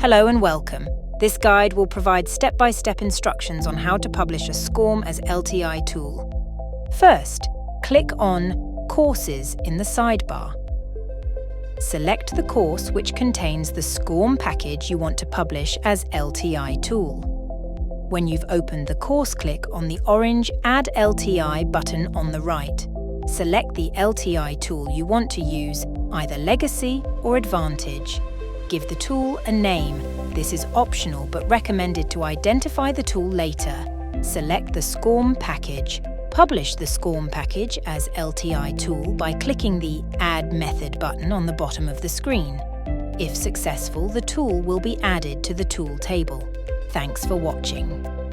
Hello and welcome. This guide will provide step-by-step instructions on how to publish a SCORM as LTI tool. First, click on Courses in the sidebar. Select the course which contains the SCORM package you want to publish as LTI tool. When you've opened the course, click on the orange Add LTI button on the right. Select the LTI tool you want to use, either Legacy or Advantage. Give the tool a name. This is optional but recommended to identify the tool later. Select the SCORM package. Publish the SCORM package as LTI tool by clicking the Add Method button on the bottom of the screen. If successful, the tool will be added to the tool table. Thanks for watching.